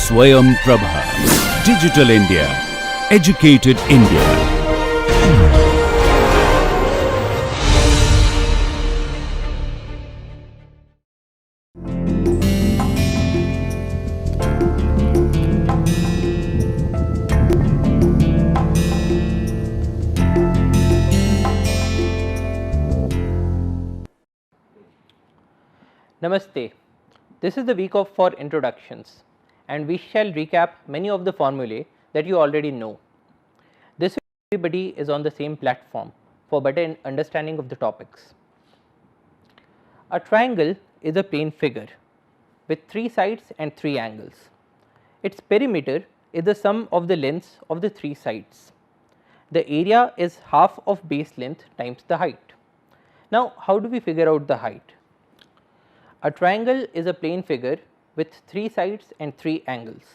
Swayam Prabha. Digital India. Educated India. Namaste. This is the week of for introductions, and we shall recap many of the formulae that you already know. This way everybody is on the same platform for better understanding of the topics. A triangle is a plane figure with 3 sides and 3 angles. Its perimeter is the sum of the lengths of the 3 sides. The area is half of base length times the height. Now, how do we figure out the height? A triangle is a plane figure with 3 sides and 3 angles.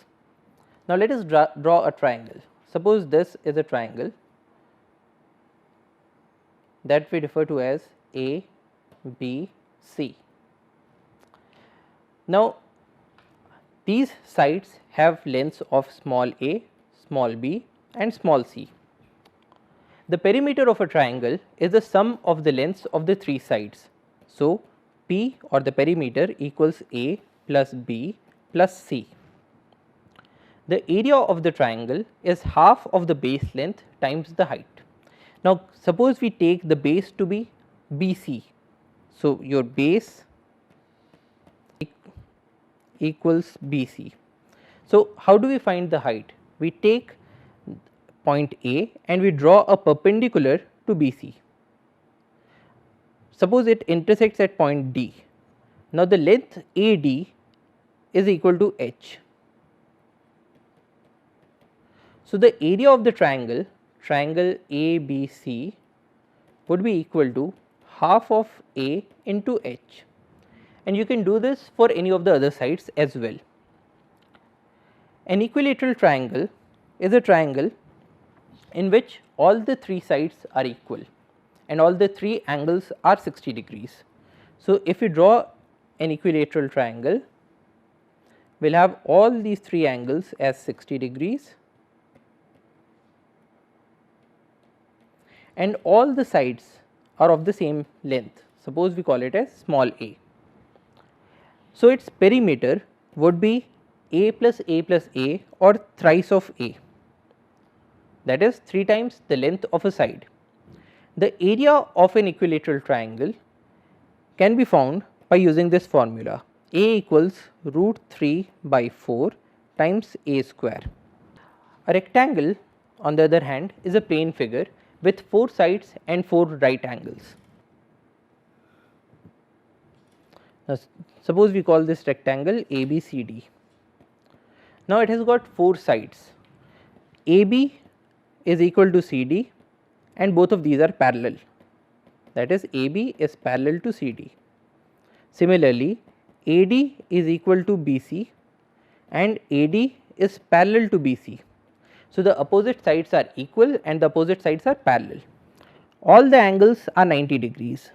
Now, let us draw a triangle. Suppose this is a triangle that we refer to as A, B, C. Now, these sides have lengths of small a, small b and small c. The perimeter of a triangle is the sum of the lengths of the 3 sides. So, P or the perimeter equals A plus B plus C. The area of the triangle is half of the base length times the height. Now, suppose we take the base to be BC. So, your base equals BC. So, how do we find the height? We take point A and we draw a perpendicular to BC. Suppose it intersects at point D. Now, the length AD is equal to H. So, the area of the triangle ABC would be equal to half of A into H, and you can do this for any of the other sides as well. An equilateral triangle is a triangle in which all the 3 sides are equal and all the 3 angles are 60 degrees. So, if we draw an equilateral triangle, we will have all these 3 angles as 60 degrees and all the sides are of the same length. Suppose we call it as small a. So, its perimeter would be a plus a plus a or thrice of a, that is 3 times the length of a side. The area of an equilateral triangle can be found by using this formula: A equals root 3 by 4 times a square. A rectangle on the other hand is a plane figure with 4 sides and 4 right angles. Now, suppose we call this rectangle ABCD. Now, it has got 4 sides. AB is equal to CD and both of these are parallel, that is AB is parallel to CD. Similarly, AD is equal to BC and AD is parallel to BC. So, the opposite sides are equal and the opposite sides are parallel. All the angles are 90 degrees.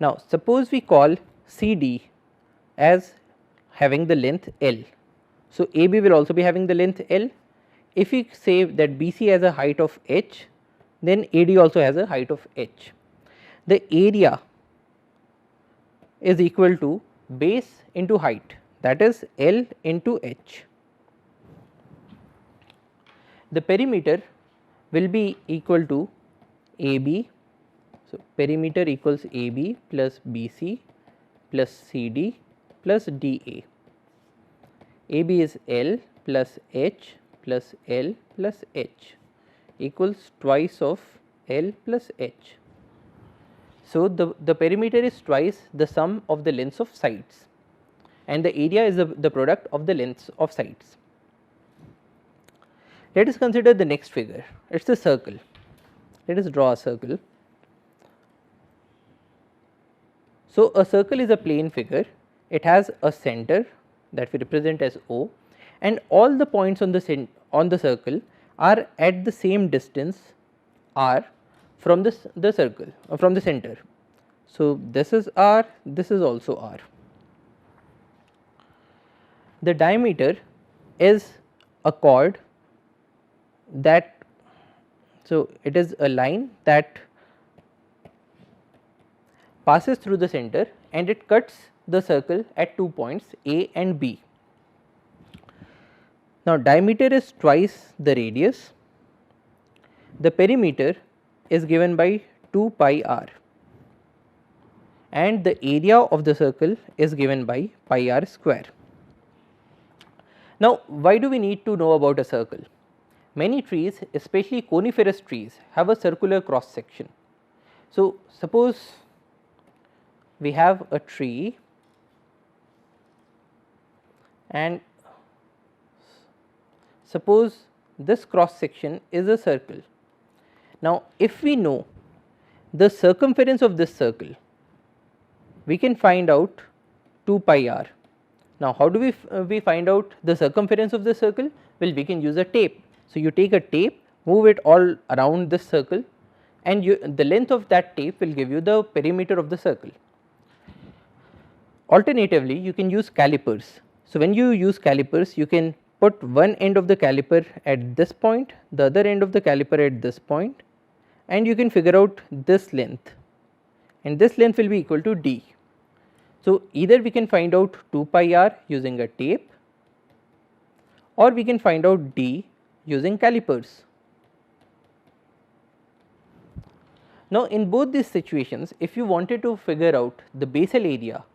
Now, suppose we call CD as having the length L. So, AB will also be having the length L. If we say that BC has a height of H, then AD also has a height of H. The area is equal to base into height, that is L into H. The perimeter will be equal to AB. So, perimeter equals AB plus BC plus CD plus DA. AB is L plus H plus L plus H equals twice of L plus H. So, the perimeter is twice the sum of the lengths of sides and the area is the product of the lengths of sides. Let us consider the next figure. It is a circle. Let us draw a circle. So, a circle is a plane figure. It has a center that we represent as O and all the points on the circle are at the same distance r from the circle from the center. So, this is r, this is also r. The diameter is a chord that, so it is a line that passes through the center and it cuts the circle at 2 points A and B. Now, diameter is twice the radius, the perimeter is given by 2 pi r, and the area of the circle is given by pi r square. Now, why do we need to know about a circle? Many trees, especially coniferous trees, have a circular cross section. So, suppose we have a tree and suppose this cross section is a circle. Now, if we know the circumference of this circle, we can find out 2 pi r. Now, how do we find out the circumference of the circle? Well, we can use a tape. So, you take a tape, move it all around this circle, and the length of that tape will give you the perimeter of the circle. Alternatively, you can use calipers. So, when you use calipers, you can put one end of the caliper at this point, the other end of the caliper at this point, and you can figure out this length, and this length will be equal to d. So, either we can find out 2 pi r using a tape, or we can find out d using calipers. Now, in both these situations, if you wanted to figure out the basal area,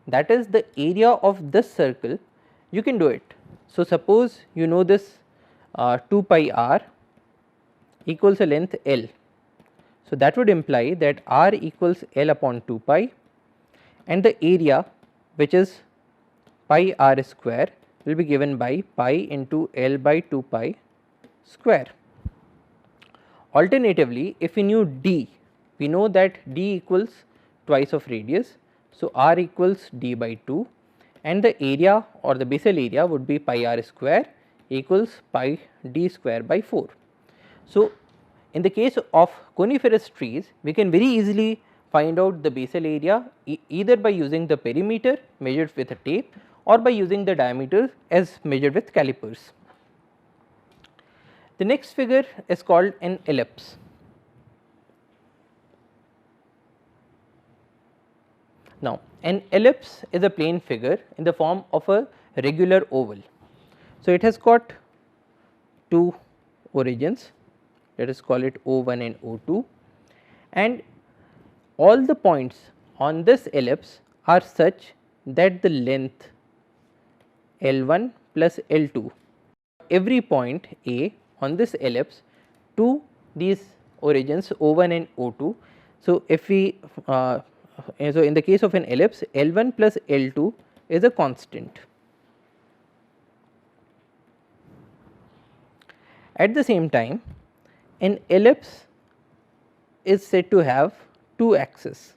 that is the area of this circle, you can do it. So, suppose you know this 2 pi r equals a length L. So, that would imply that r equals L upon 2 pi, and the area, which is pi r square, will be given by pi into L by 2 pi square. Alternatively, if we knew d, we know that d equals twice of radius. So, r equals d by 2, and the area or the basal area would be pi r square equals pi d square by 4. So, in the case of coniferous trees, we can very easily find out the basal area either by using the perimeter measured with a tape, or by using the diameter as measured with calipers. The next figure is called an ellipse. Now, an ellipse is a plane figure in the form of a regular oval. So, it has got two origins, let us call it O1 and O2, and all the points on this ellipse are such that the length L1 plus L2, every point A on this ellipse to these origins O1 and O2. So, if we so in the case of an ellipse, L1 plus L2 is a constant. At the same time, an ellipse is said to have two axes.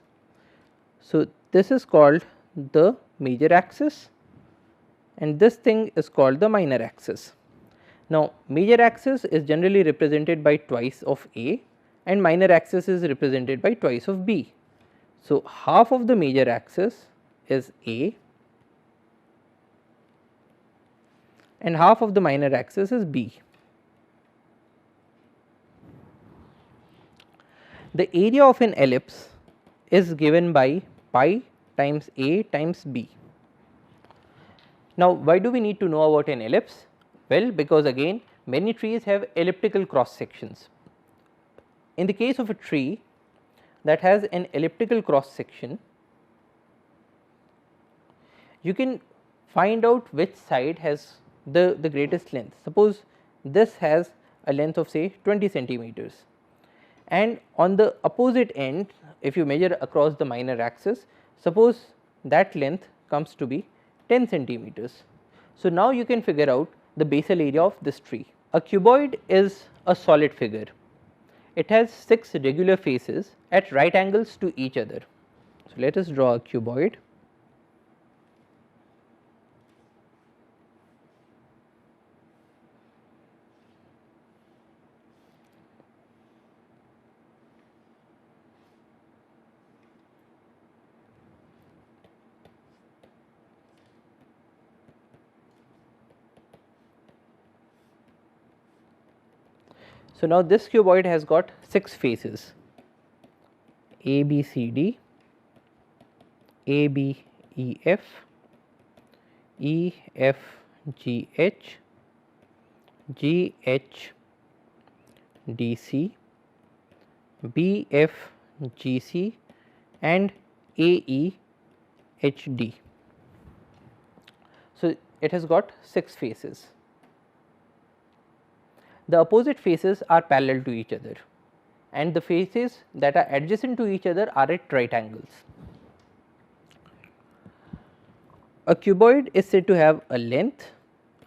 So, this is called the major axis and this thing is called the minor axis. Now, major axis is generally represented by twice of A and minor axis is represented by twice of B. So, half of the major axis is A and half of the minor axis is B. The area of an ellipse is given by pi times A times B. Now, why do we need to know about an ellipse? Well, because again many trees have elliptical cross sections. In the case of a tree that has an elliptical cross section, you can find out which side has the greatest length. Suppose this has a length of say 20 centimeters, and on the opposite end, if you measure across the minor axis, suppose that length comes to be 10 centimeters. So, now you can figure out the basal area of this tree. A cuboid is a solid figure. It has 6 regular faces at right angles to each other. So, let us draw a cuboid. So, now this cuboid has got 6 faces A, B, C, D, A, B, E, F, E, F, G, H, G, H, D, C, B, F, G, C and A, E, H, D. So, it has got 6 faces. The opposite faces are parallel to each other and the faces that are adjacent to each other are at right angles. A cuboid is said to have a length,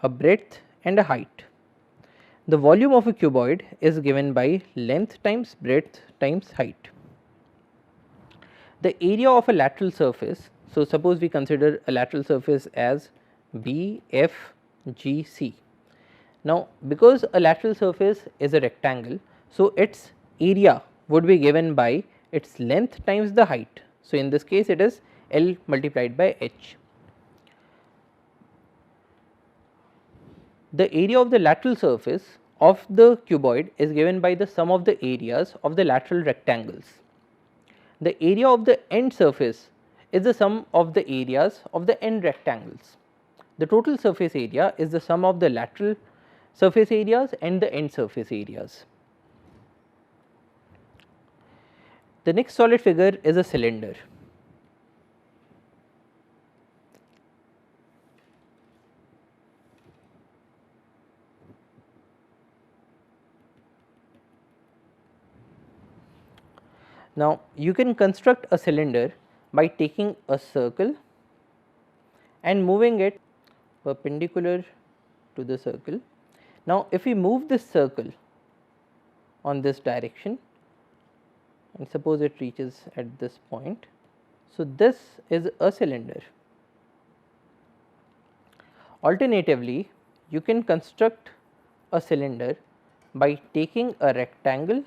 a breadth and a height. The volume of a cuboid is given by length times breadth times height. The area of a lateral surface, so suppose we consider a lateral surface as B, F, G, C. Now, because a lateral surface is a rectangle, so its area would be given by its length times the height. So, in this case it is L multiplied by H. The area of the lateral surface of the cuboid is given by the sum of the areas of the lateral rectangles. The area of the end surface is the sum of the areas of the end rectangles. The total surface area is the sum of the lateral surface areas and the end surface areas. The next solid figure is a cylinder. Now, you can construct a cylinder by taking a circle and moving it perpendicular to the circle. Now, if we move this circle on this direction and suppose it reaches at this point, so this is a cylinder. Alternatively, you can construct a cylinder by taking a rectangle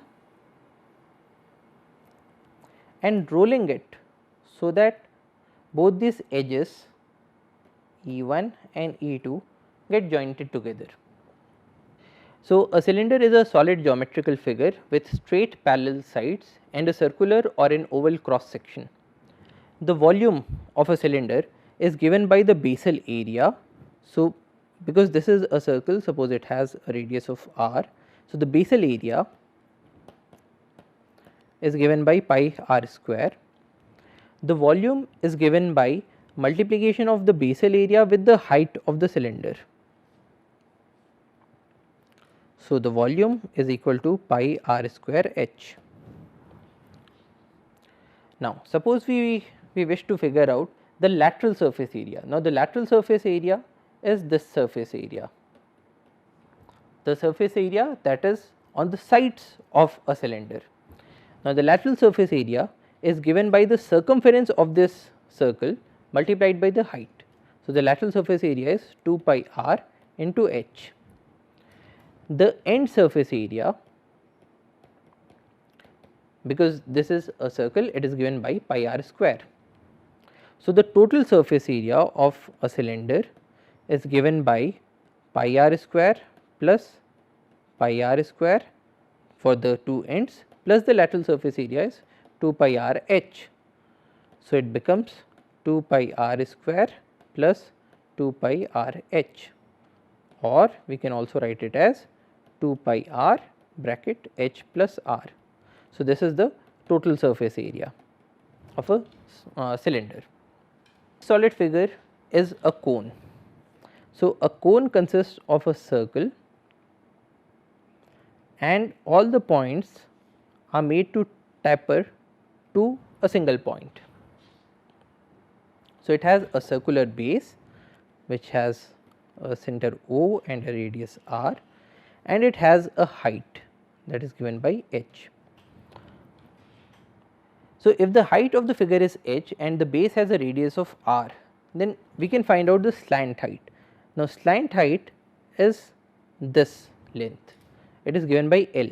and rolling it so that both these edges E1 and E2 get jointed together. So, a cylinder is a solid geometrical figure with straight parallel sides and a circular or an oval cross section. The volume of a cylinder is given by the basal area. So, because this is a circle, suppose it has a radius of r. So, the basal area is given by pi r square. The volume is given by multiplication of the basal area with the height of the cylinder. So, the volume is equal to pi r square h. Now, suppose we wish to figure out the lateral surface area. Now, the lateral surface area is this surface area, the surface area that is on the sides of a cylinder. Now, the lateral surface area is given by the circumference of this circle multiplied by the height. So, the lateral surface area is 2 pi r into h. The end surface area, because this is a circle, it is given by pi r square. So, the total surface area of a cylinder is given by pi r square plus pi r square for the two ends plus the lateral surface area is 2 pi r h. So, it becomes 2 pi r square plus 2 pi r h, or we can also write it as 2 pi r bracket h plus r. So, this is the total surface area of a cylinder. Solid figure is a cone. So, a cone consists of a circle and all the points are made to taper to a single point. So, it has a circular base which has a center O and a radius r, and it has a height that is given by h. So, if the height of the figure is h and the base has a radius of r, then we can find out the slant height. Now, slant height is this length, it is given by L.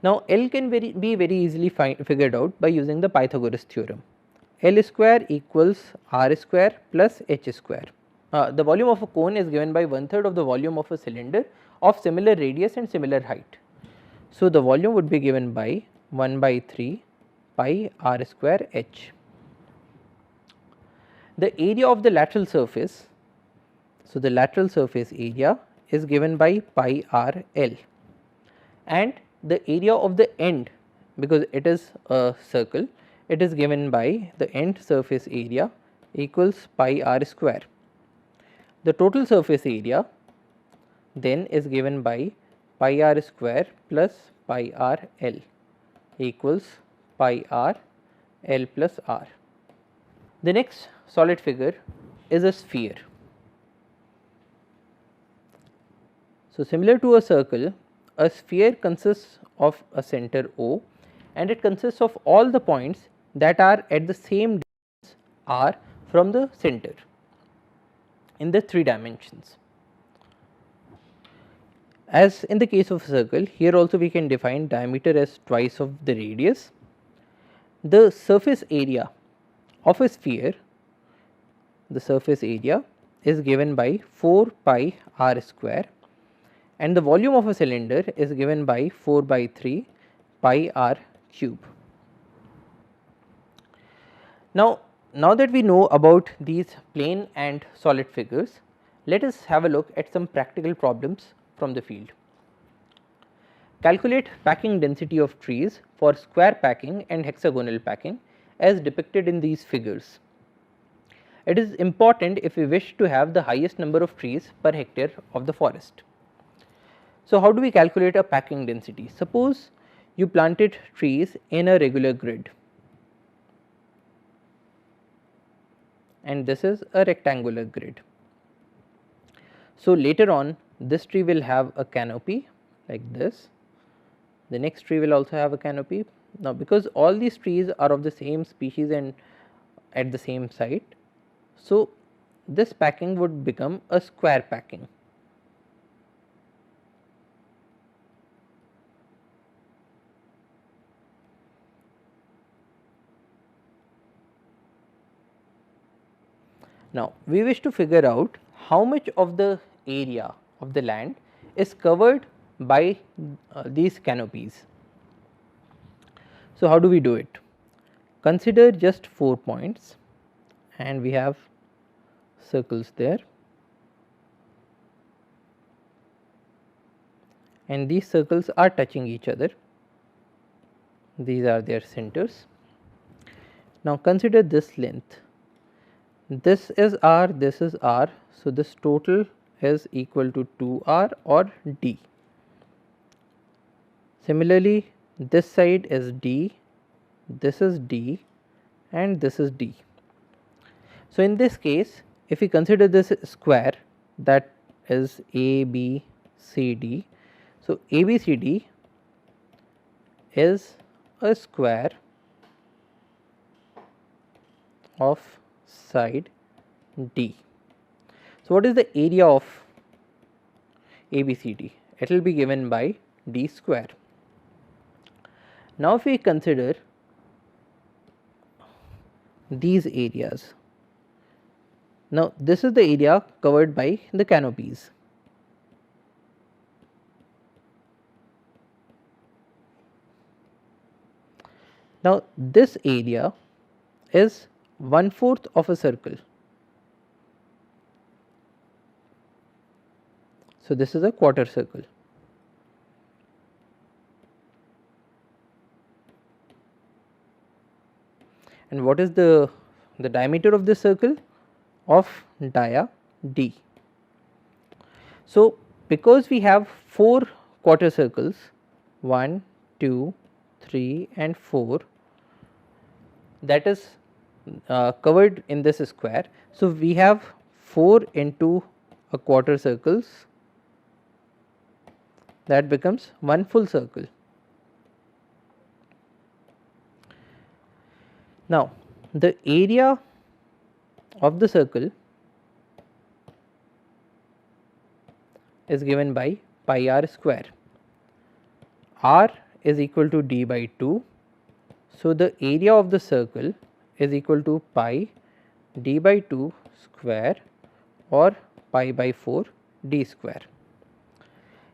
Now, L can be very easily figured out by using the Pythagoras theorem. L square equals r square plus h square. The volume of a cone is given by 1/3 of the volume of a cylinder of similar radius and similar height. So, the volume would be given by 1 by 3 pi r square h. The area of the lateral surface, so the lateral surface area is given by pi r l, and the area of the end, because it is a circle, it is given by the end surface area equals pi r square. The total surface area then is given by pi r square plus pi r l equals pi r l plus r. The next solid figure is a sphere. So, similar to a circle, a sphere consists of a center O, and it consists of all the points that are at the same distance r from the center in the 3 dimensions. As in the case of a circle, here also we can define diameter as twice of the radius. The surface area of a sphere, the surface area is given by 4 pi r square, and the volume of a cylinder is given by 4 by 3 pi r cube. Now that we know about these plane and solid figures, let us have a look at some practical problems from the field. Calculate packing density of trees for square packing and hexagonal packing as depicted in these figures. It is important if we wish to have the highest number of trees per hectare of the forest. So, how do we calculate a packing density? Suppose you planted trees in a regular grid, and this is a rectangular grid. So, later on this tree will have a canopy like this, the next tree will also have a canopy. Now, because all these trees are of the same species and at the same site, so this packing would become a square packing. Now, we wish to figure out how much of the area of the land is covered by these canopies. So, how do we do it? Consider just 4 points, and we have circles there, and these circles are touching each other. These are their centers. Now, consider this length. This is r, this is r. So, this total is equal to 2r or d. Similarly, this side is d, this is d, and this is d. So, in this case, if we consider this square, that is a, b, c, d. So, a, b, c, d is a square of side d. So, what is the area of ABCD? It will be given by d square. Now, if we consider these areas, now this is the area covered by the canopies. Now, this area is 1/4 of a circle. So, this is a quarter circle. And what is the diameter of this circle? Of dia d. So, because we have 4 quarter circles, 1, 2, 3 and 4, that is covered in this square. So, we have 4 into a quarter circles, that becomes 1 full circle. Now, the area of the circle is given by pi r square. R is equal to d by 2. So, the area of the circle is equal to pi d by 2 square or pi by 4 d square.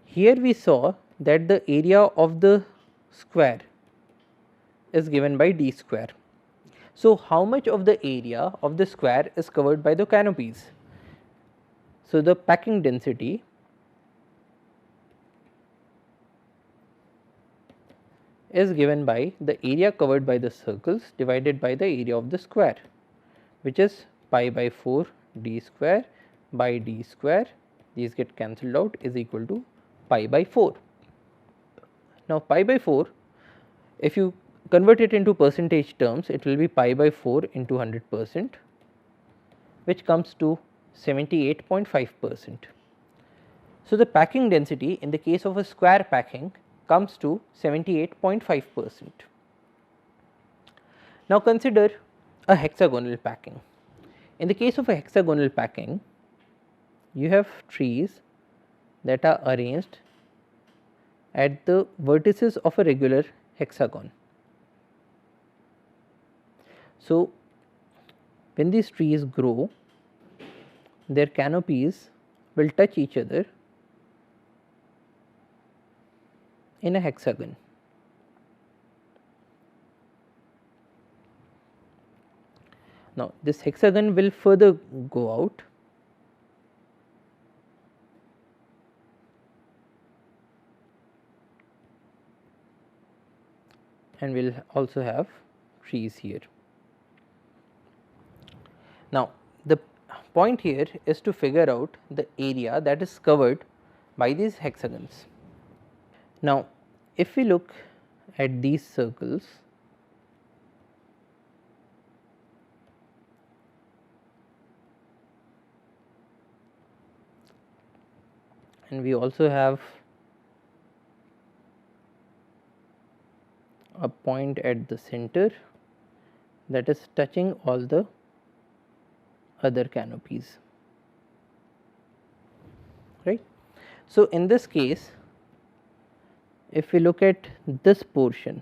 Here we saw that the area of the square is given by d square. So, how much of the area of the square is covered by the canopies? So, the packing density is given by the area covered by the circles divided by the area of the square, which is pi by 4 d square by d square, these get cancelled out, is equal to pi by 4. Now, pi by 4, if you convert it into percentage terms, it will be pi by 4 into 100%, which comes to 78.5%. So, the packing density in the case of a square packing comes to 78.5%. Now, consider a hexagonal packing. In the case of a hexagonal packing, you have trees that are arranged at the vertices of a regular hexagon. So, when these trees grow, their canopies will touch each other in a hexagon. Now, this hexagon will further go out and we will also have trees here. Now, the point here is to figure out the area that is covered by these hexagons. Now, if we look at these circles, and we also have a point at the center that is touching all the other canopies, right. So, in this case, if we look at this portion,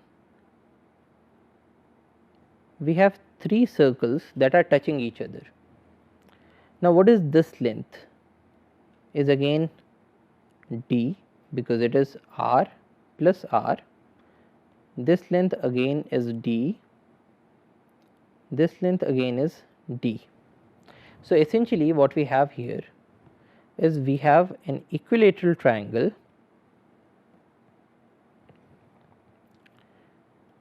we have 3 circles that are touching each other. Now, what is this length? Is again d, because it is r plus r. This length again is d, this length again is d. So, essentially what we have here is we have an equilateral triangle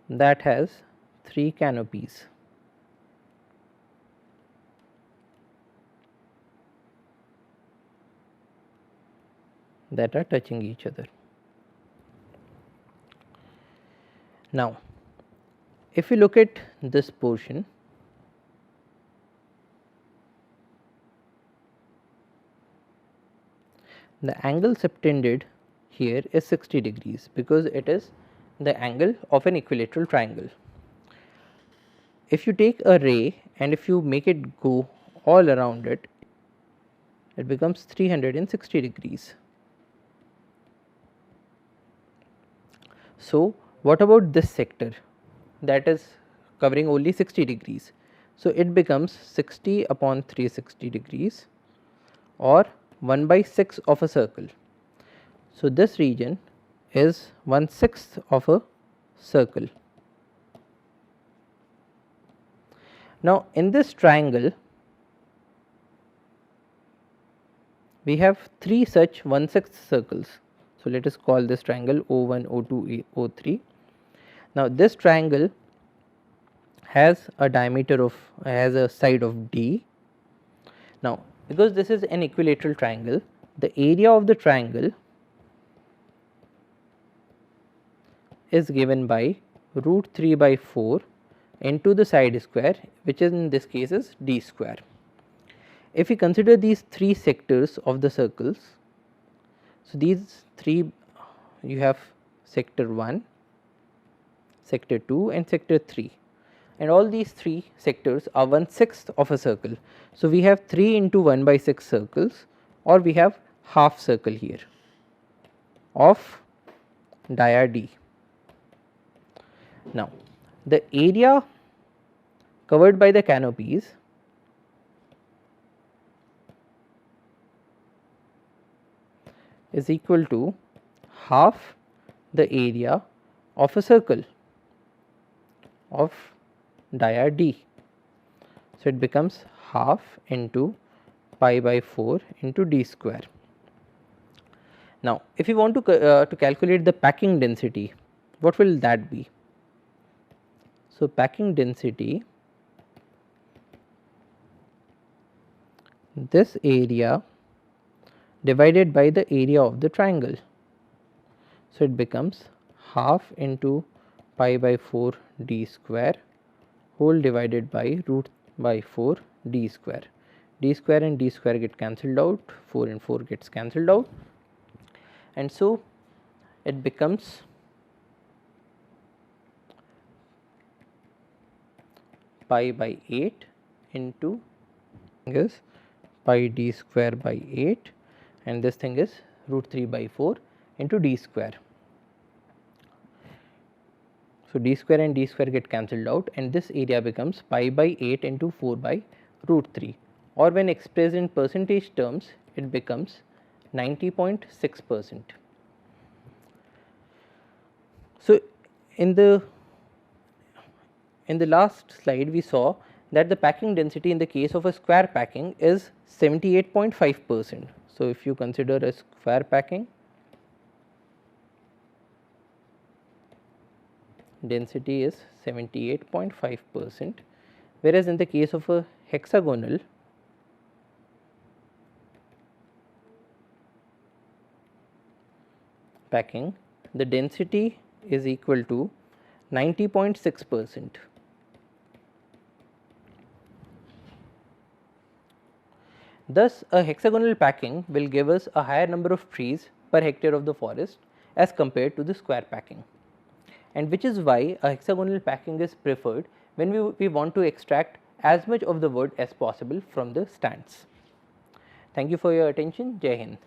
that has 3 canopies. That are touching each other. Now, if we look at this portion, the angle subtended here is 60 degrees, because it is the angle of an equilateral triangle. If you take a ray and if you make it go all around it, it becomes 360 degrees. So, what about this sector that is covering only 60 degrees? So, it becomes 60 upon 360 degrees, or 1 by 6 of a circle. So, this region is 1/6 of a circle. Now, in this triangle, we have 3 such 1/6 circles. So, let us call this triangle O1, O2, O3. Now, this triangle has a diameter of, has a side of d. Now, because this is an equilateral triangle, the area of the triangle is given by root 3 by 4 into the side square, which in this case is d square. If we consider these 3 sectors of the circles, so these 3, you have sector 1, sector 2 and sector 3, and all these 3 sectors are 1/6 of a circle. So, we have 3 into 1 by 6 circles, or we have half circle here of dia d. Now, the area covered by the canopies is equal to half the area of a circle of dia d. So, it becomes half into pi by 4 into d square. Now, if you want to calculate the packing density, what will that be? So, packing density, this area divided by the area of the triangle. So, it becomes half into pi by 4 d square whole divided by root by 4 d square. D square and d square get cancelled out, 4 and 4 gets cancelled out, and so it becomes pi by 8 into is pi d square by 8, and this thing is root 3 by 4 into d square. So, d square and d square get cancelled out, and this area becomes pi by 8 into 4 by root 3, or when expressed in percentage terms, it becomes 90.6%. So, in the last slide we saw that the packing density in the case of a square packing is 78.5%. So, if you consider a square packing, density is 78.5%, whereas in the case of a hexagonal, packing, the density is equal to 90.6%. Thus, a hexagonal packing will give us a higher number of trees per hectare of the forest as compared to the square packing, and which is why a hexagonal packing is preferred when we want to extract as much of the wood as possible from the stands. Thank you for your attention. Jai Hind.